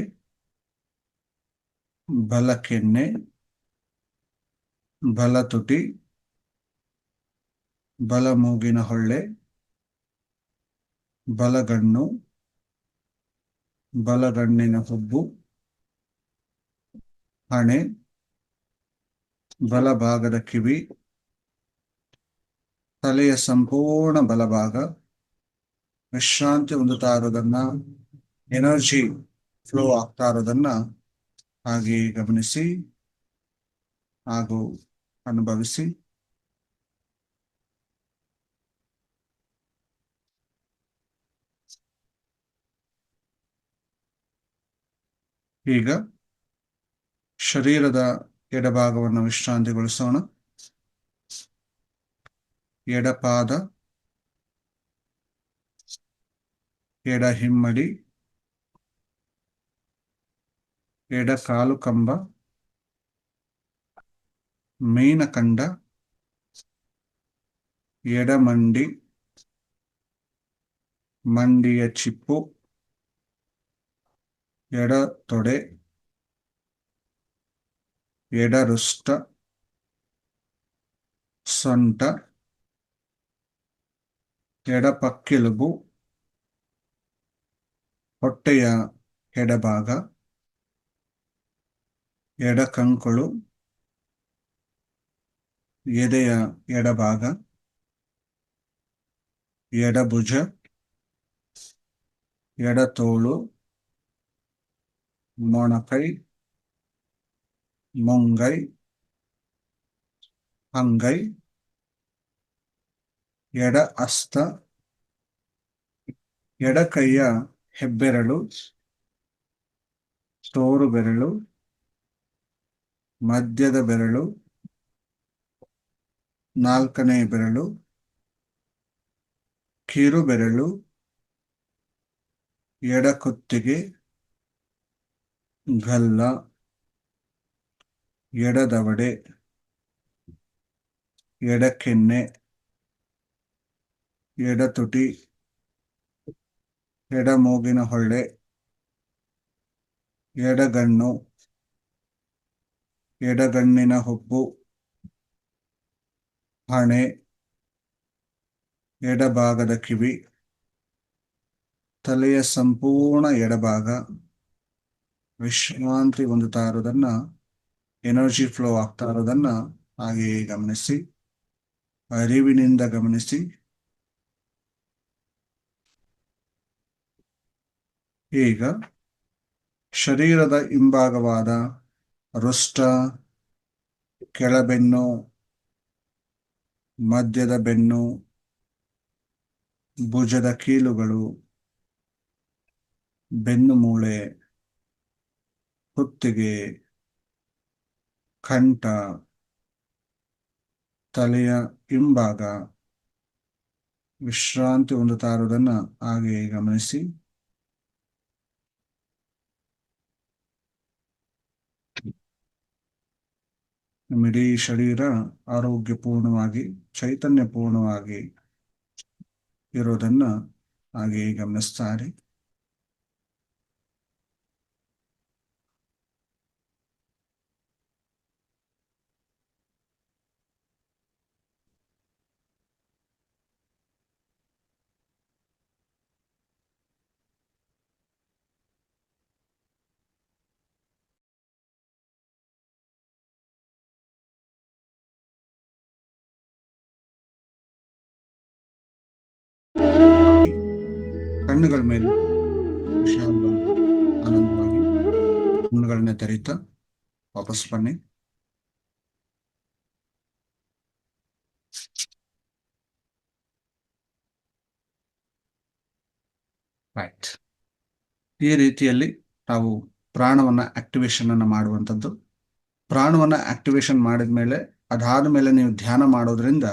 ಬಲ ಕೆನ್ನೆ, ಬಲ ತುಟಿ, ಬಲ ಮೂಗಿನ ಹೊಳ್ಳೆ, ಬಲಗಣ್ಣು, ಬಲಗಣ್ಣಿನ ಹುಬ್ಬು, ಹಣೆ, ಬಲಭಾಗದ ಕಿವಿ, ತಲೆಯ ಸಂಪೂರ್ಣ ಬಲಭಾಗ ವಿಶ್ರಾಂತಿ ಹೊಂದುತ್ತಾ ಇರೋದನ್ನ, ಎನರ್ಜಿ ಫ್ಲೋ ಆಗ್ತಾ ಇರೋದನ್ನ ಹಾಗೆ ಗಮನಿಸಿ ಹಾಗೂ ಅನುಭವಿಸಿ. ಈಗ ಶರೀರದ ಎಡಭಾಗವನ್ನು ವಿಶ್ರಾಂತಿಗೊಳಿಸೋಣ. ಎಡಪಾದ, ಎಡ ಹಿಮ್ಮಡಿ, ಎಡ ಕಾಲು ಕಂಬ, ಮೀನಖಂಡ, ಎಡ ಮಂಡಿ, ಮಂಡಿಯ ಚಿಪ್ಪು, ಎಡ ತೊಡೆ, ಎಡ ರುಷ್ಟ, ಸೊಂಟ, ಎಡ ಪಕ್ಕೆಲುಬು, ಹೊಟ್ಟೆಯ ಎಡಭಾಗ, ಎಡ ಕಂಕುಳು, ಎದೆಯ ಎಡಭಾಗ, ಎಡಭುಜ, ಎಡತೋಳು, ಮೊಣಕೈ, ಮುಂಗೈ, ಅಂಗೈ, ಎಡ ಹಸ್ತ, ಎಡ ಕೈಯ ಹೆಬ್ಬೆರಳು, ತೋರು ಬೆರಳು, ಮಧ್ಯದ ಬೆರಳು, ನಾಲ್ಕನೇ ಬೆರಳು, ಕಿರು ಬೆರಳು, ಎಡ ಕುತ್ತಿಗೆ, ಗಲ್ಲ, ಎಡದವಡೆ, ಎಡ ಕೆನ್ನೆ, ಎಡ ತುಟಿ, ಎಡ ಮೂಗಿನ ಹೊಳ್ಳೆ, ಎಡಗಣ್ಣು, ಎಡಗಣ್ಣಿನ ಹುಬ್ಬು, ಹಣೆ, ಎಡಭಾಗದ ಕಿವಿ, ತಲೆಯ ಸಂಪೂರ್ಣ ಎಡಭಾಗ ವಿಶ್ರಾಂತಿ ಹೊಂದುತ್ತಾ ಇರೋದನ್ನ, ಎನರ್ಜಿ ಫ್ಲೋ ಆಗ್ತಾ ಇರೋದನ್ನ ಹಾಗೆಯೇ ಗಮನಿಸಿ, ಅರಿವಿನಿಂದ ಗಮನಿಸಿ. ಈಗ ಶರೀರದ ಹಿಂಭಾಗವಾದ ರುಷ್ಟ, ಕೆಳಬೆನ್ನು, ಮಧ್ಯದ ಬೆನ್ನು, ಭುಜದ ಕೀಲುಗಳು, ಬೆನ್ನು ಮೂಳೆ, ಕುತ್ತಿಗೆ, ಕಂಠ, ತಲೆಯ ಹಿಂಭಾಗ ವಿಶ್ರಾಂತಿ ಹೊಂದುತ್ತಾ ಇರೋದನ್ನ ಹಾಗೆಯೇ ಗಮನಿಸಿ. ನಮ್ಮ ಇಡೀ ಶರೀರ ಆರೋಗ್ಯಪೂರ್ಣವಾಗಿ, ಚೈತನ್ಯಪೂರ್ಣವಾಗಿ ಇರೋದನ್ನ ಹಾಗೆಯೇ ಗಮನಿಸ್ತಾರೆ. ಕಣ್ಣುಗಳ ಮೇಲೆ ವಿಶಾಲವಾಗಿ, ಆನಂದವಾಗಿ ಕಣ್ಣುಗಳನ್ನ ತೆರೀತಾ ವಾಪಸ್ ಬನ್ನಿ. ರೈಟ್. ಈ ರೀತಿಯಲ್ಲಿ ನಾವು ಪ್ರಾಣವನ್ನ ಆಕ್ಟಿವೇಶನ್ ಅನ್ನ ಮಾಡುವಂಥದ್ದು ಪ್ರಾಣವನ್ನ ಆಕ್ಟಿವೇಶನ್ ಮಾಡಿದ ಮೇಲೆ ಅದಾದ ಮೇಲೆ ನೀವು ಧ್ಯಾನ ಮಾಡೋದ್ರಿಂದ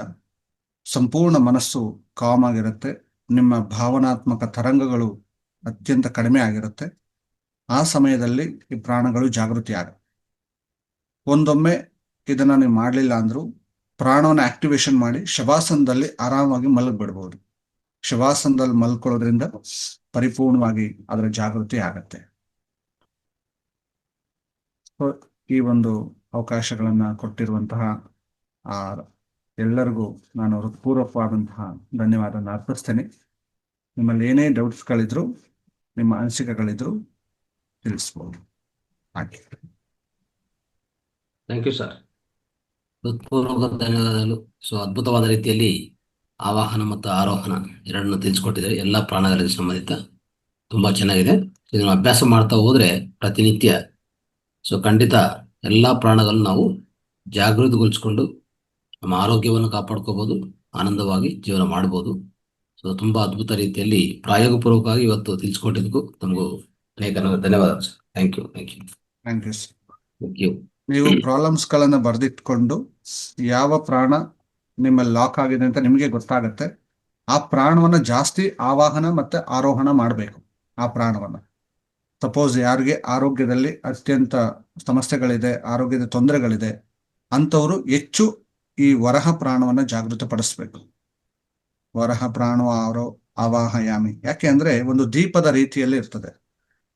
ಸಂಪೂರ್ಣ ಮನಸ್ಸು ಕಾಮ್ ಆಗಿರುತ್ತೆ. ನಿಮ್ಮ ಭಾವನಾತ್ಮಕ ತರಂಗಗಳು ಅತ್ಯಂತ ಕಡಿಮೆ ಆಗಿರುತ್ತೆ. ಆ ಸಮಯದಲ್ಲಿ ಈ ಪ್ರಾಣಗಳು ಜಾಗೃತಿ ಆಗ. ಒಂದೊಮ್ಮೆ ಇದನ್ನ ನೀವು ಮಾಡಲಿಲ್ಲ ಅಂದ್ರೂ ಪ್ರಾಣವನ್ನು ಆಕ್ಟಿವೇಶನ್ ಮಾಡಿ ಶವಾಸನದಲ್ಲಿ ಆರಾಮಾಗಿ ಮಲಗ್ಬಿಡ್ಬೋದು. ಶವಾಸನದಲ್ಲಿ ಮಲ್ಕೊಳ್ಳೋದ್ರಿಂದ ಪರಿಪೂರ್ಣವಾಗಿ ಅದರ ಜಾಗೃತಿ ಆಗತ್ತೆ. ಈ ಒಂದು ಅವಕಾಶಗಳನ್ನ ಕೊಟ್ಟಿರುವಂತಹ ಆ ಎಲ್ಲರಿಗೂ ನಾನು ಹೃತ್ಪೂರ್ವಕವಾದಂತಹ ಧನ್ಯವಾದ ಅರ್ಪಿಸ್ತೇನೆ. ನಿಮ್ಮಲ್ಲಿ ಏನೇ ಡೌಟ್ಸ್ಗಳಿದ್ರು, ನಿಮ್ಮ ಅನಿಸಿಕೆಗಳಿದ್ರು ತಿಳಿಸ್ಬೋದು. ಹಾಗೆ
ಥ್ಯಾಂಕ್ ಯು ಸರ್. ಹೃತ್ಪೂರ್ವಕ ಧನ್ಯವಾದಗಳು. ಸೊ ಅದ್ಭುತವಾದ ರೀತಿಯಲ್ಲಿ ಆವಾಹನ ಮತ್ತು ಆರೋಹಣ ಎರಡನ್ನು ತಿಳಿಸ್ಕೊಟ್ಟಿದ್ದಾರೆ. ಎಲ್ಲ ಪ್ರಾಣಗಳಿಗೆ ಸಂಬಂಧಿತ ತುಂಬಾ ಚೆನ್ನಾಗಿದೆ. ಇದನ್ನು ಅಭ್ಯಾಸ ಮಾಡ್ತಾ ಹೋದ್ರೆ ಪ್ರತಿನಿತ್ಯ ಸೊ ಖಂಡಿತ ಎಲ್ಲ ಪ್ರಾಣಗಳನ್ನು ನಾವು ಜಾಗೃತಿಗೊಳಿಸ್ಕೊಂಡು ನಮ್ಮ ಆರೋಗ್ಯವನ್ನು ಕಾಪಾಡ್ಕೋಬಹುದು, ಆನಂದವಾಗಿ ಜೀವನ ಮಾಡ್ಬೋದು. ಸೊ ತುಂಬಾ ಅದ್ಭುತ ರೀತಿಯಲ್ಲಿ ಪ್ರಾಯೋಗಪೂರ್ವಕವಾಗಿ ಇವತ್ತು ತಿಳಿಸ್ಕೊಟ್ಟಿದ್ದಕ್ಕೂ ತಮಗೂ ಅನೇಕ ಧನ್ಯವಾದ sir. Thank you. Thank you.
Thank you.
Thank you.
ನೀವು ಪ್ರಾಬ್ಲಮ್ಸ್ ಗಳನ್ನ ಬರೆದಿಟ್ಕೊಂಡು ಯಾವ ಪ್ರಾಣ ನಿಮ್ಮಲ್ಲಿ ಲಾಕ್ ಆಗಿದೆ ಅಂತ ನಿಮಗೆ ಗೊತ್ತಾಗತ್ತೆ. ಆ ಪ್ರಾಣವನ್ನ ಜಾಸ್ತಿ ಆವಾಹನ ಮತ್ತೆ ಆರೋಹಣ ಮಾಡಬೇಕು. ಆ ಪ್ರಾಣವನ್ನ ಸಪೋಸ್ ಯಾರಿಗೆ ಆರೋಗ್ಯದಲ್ಲಿ ಅತ್ಯಂತ ಸಮಸ್ಯೆಗಳಿದೆ, ಆರೋಗ್ಯದ ತೊಂದರೆಗಳಿದೆ, ಅಂಥವ್ರು ಹೆಚ್ಚು ಈ ವರಹ ಪ್ರಾಣವನ್ನ ಜಾಗೃತಪಡಿಸ್ಬೇಕು. ವರಹ ಪ್ರಾಣ ಆವಾಹಯಾಮಿ. ಯಾಕೆ ಅಂದ್ರೆ ಒಂದು ದೀಪದ ರೀತಿಯಲ್ಲಿ ಇರ್ತದೆ.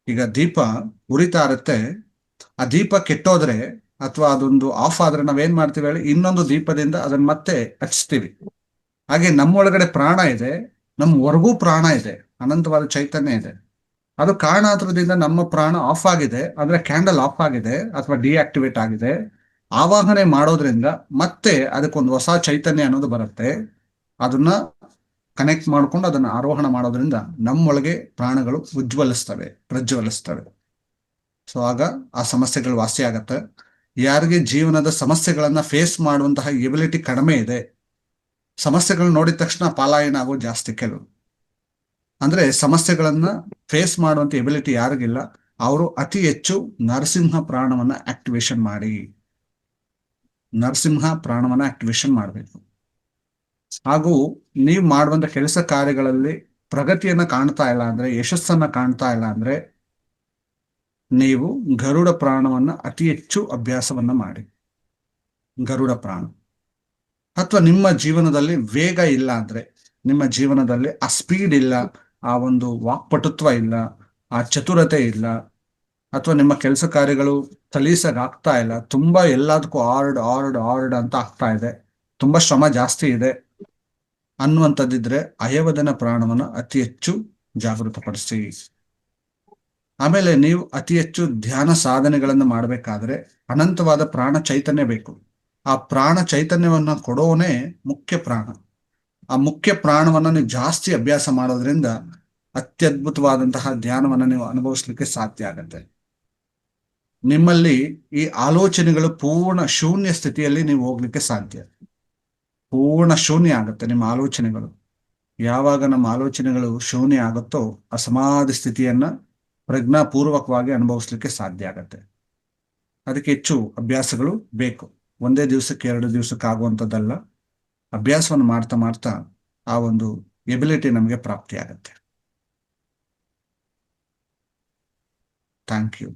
ಈಗ ದೀಪ ಉರಿತಾ ಇರುತ್ತೆ, ಆ ದೀಪ ಕೆಟ್ಟೋದ್ರೆ ಅಥವಾ ಅದೊಂದು ಆಫ್ ಆದ್ರೆ ನಾವೇನ್ ಮಾಡ್ತೀವಿ ಹೇಳಿ, ಇನ್ನೊಂದು ದೀಪದಿಂದ ಅದನ್ನ ಮತ್ತೆ ಹಚ್ತೀವಿ. ಹಾಗೆ ನಮ್ಮೊಳಗಡೆ ಪ್ರಾಣ ಇದೆ, ನಮ್ಮ ಹೊರಗೂ ಪ್ರಾಣ ಇದೆ, ಅನಂತವಾದ ಚೈತನ್ಯ ಇದೆ. ಅದು ಕಾರಣಾಂತರದಿಂದ ನಮ್ಮ ಪ್ರಾಣ ಆಫ್ ಆಗಿದೆ, ಅಂದ್ರೆ ಕ್ಯಾಂಡಲ್ ಆಫ್ ಆಗಿದೆ ಅಥವಾ ಡಿಆಕ್ಟಿವೇಟ್ ಆಗಿದೆ. ಆವಾಹನೆ ಮಾಡೋದ್ರಿಂದ ಮತ್ತೆ ಅದಕ್ಕೊಂದು ಹೊಸ ಚೈತನ್ಯ ಅನ್ನೋದು ಬರುತ್ತೆ. ಅದನ್ನ ಕನೆಕ್ಟ್ ಮಾಡ್ಕೊಂಡು ಅದನ್ನ ಆರೋಹಣ ಮಾಡೋದ್ರಿಂದ ನಮ್ಮೊಳಗೆ ಪ್ರಾಣಗಳು ಪ್ರಜ್ವಲಿಸ್ತವೆ. ಸೊ ಆಗ ಆ ಸಮಸ್ಯೆಗಳು ವಾಸಿ ಆಗತ್ತೆ. ಯಾರಿಗೆ ಜೀವನದ ಸಮಸ್ಯೆಗಳನ್ನ ಫೇಸ್ ಮಾಡುವಂತಹ ಎಬಿಲಿಟಿ ಕಡಿಮೆ ಇದೆ, ಸಮಸ್ಯೆಗಳು ನೋಡಿದ ತಕ್ಷಣ ಪಾಲಾಯನ ಆಗೋ ಜಾಸ್ತಿ. ಕೆಲವು ಅಂದ್ರೆ ಸಮಸ್ಯೆಗಳನ್ನ ಫೇಸ್ ಮಾಡುವಂತ ಎಬಿಲಿಟಿ ಯಾರಿಗಿಲ್ಲ, ಅವರು ಅತಿ ಹೆಚ್ಚು ನರಸಿಂಹ ಪ್ರಾಣವನ್ನ ಆಕ್ಟಿವೇಶನ್ ಮಾಡಬೇಕು. ಹಾಗೂ ನೀವು ಮಾಡುವಂತ ಕೆಲಸ ಕಾರ್ಯಗಳಲ್ಲಿ ಪ್ರಗತಿಯನ್ನ ಕಾಣ್ತಾ ಇಲ್ಲ ಅಂದ್ರೆ, ಯಶಸ್ಸನ್ನ ಕಾಣ್ತಾ ಇಲ್ಲ ಅಂದ್ರೆ, ನೀವು ಗರುಡ ಪ್ರಾಣವನ್ನ ಅತಿ ಹೆಚ್ಚು ಅಭ್ಯಾಸವನ್ನ ಮಾಡಿ. ಗರುಡ ಪ್ರಾಣ. ಅಥವಾ ನಿಮ್ಮ ಜೀವನದಲ್ಲಿ ವೇಗ ಇಲ್ಲ ಅಂದ್ರೆ, ನಿಮ್ಮ ಜೀವನದಲ್ಲಿ ಆ ಸ್ಪೀಡ್ ಇಲ್ಲ, ಆ ಒಂದು ವಾಕ್ಪಟುತ್ವ ಇಲ್ಲ, ಆ ಚತುರತೆ ಇಲ್ಲ, ಅಥವಾ ನಿಮ್ಮ ಕೆಲಸ ಕಾರ್ಯಗಳು ಆಗ್ತಾ ಇಲ್ಲ, ತುಂಬಾ ಎಲ್ಲದಕ್ಕೂ ಆರ್ಡ್ ಅಂತ ಆಗ್ತಾ ಇದೆ, ತುಂಬಾ ಶ್ರಮ ಜಾಸ್ತಿ ಇದೆ ಅನ್ನುವಂಥದ್ದಿದ್ರೆ ಅಯವದನ ಪ್ರಾಣವನ್ನ ಅತಿ ಹೆಚ್ಚು ಜಾಗೃತಪಡಿಸಿ. ಆಮೇಲೆ ನೀವು ಅತಿ ಹೆಚ್ಚು ಧ್ಯಾನ ಸಾಧನೆಗಳನ್ನು ಮಾಡಬೇಕಾದ್ರೆ ಅನಂತವಾದ ಪ್ರಾಣ ಚೈತನ್ಯ ಬೇಕು. ಆ ಪ್ರಾಣ ಚೈತನ್ಯವನ್ನ ಕೊಡೋನೇ ಮುಖ್ಯ ಪ್ರಾಣ. ಆ ಮುಖ್ಯ ಪ್ರಾಣವನ್ನ ನೀವು ಜಾಸ್ತಿ ಅಭ್ಯಾಸ ಮಾಡೋದ್ರಿಂದ ಅತ್ಯದ್ಭುತವಾದಂತಹ ಧ್ಯಾನವನ್ನ ನೀವು ಅನುಭವಿಸ್ಲಿಕ್ಕೆ ಸಾಧ್ಯ ಆಗತ್ತೆ. ನಿಮ್ಮಲ್ಲಿ ಈ ಆಲೋಚನೆಗಳು ಪೂರ್ಣ ಶೂನ್ಯ ಸ್ಥಿತಿಯಲ್ಲಿ ನೀವು ಹೋಗ್ಲಿಕ್ಕೆ ಸಾಧ್ಯ. ಪೂರ್ಣ ಶೂನ್ಯ ಆಗುತ್ತೆ ನಿಮ್ಮ ಆಲೋಚನೆಗಳು. ಯಾವಾಗ ನಮ್ಮ ಆಲೋಚನೆಗಳು ಶೂನ್ಯ ಆಗುತ್ತೋ ಆ ಸಮಾಧಿ ಸ್ಥಿತಿಯನ್ನ ಪ್ರಜ್ಞಾಪೂರ್ವಕವಾಗಿ ಅನುಭವಿಸ್ಲಿಕ್ಕೆ ಸಾಧ್ಯ ಆಗತ್ತೆ. ಅದಕ್ಕೆ ಹೆಚ್ಚು ಅಭ್ಯಾಸಗಳು ಬೇಕು. ಒಂದೇ ದಿವಸಕ್ಕೆ 2 ದಿವಸಕ್ಕೆ ಆಗುವಂಥದ್ದಲ್ಲ. ಅಭ್ಯಾಸವನ್ನು ಮಾಡ್ತಾ ಮಾಡ್ತಾ ಆ ಒಂದು ಎಬಿಲಿಟಿ ನಮಗೆ ಪ್ರಾಪ್ತಿ ಆಗತ್ತೆ. Thank you.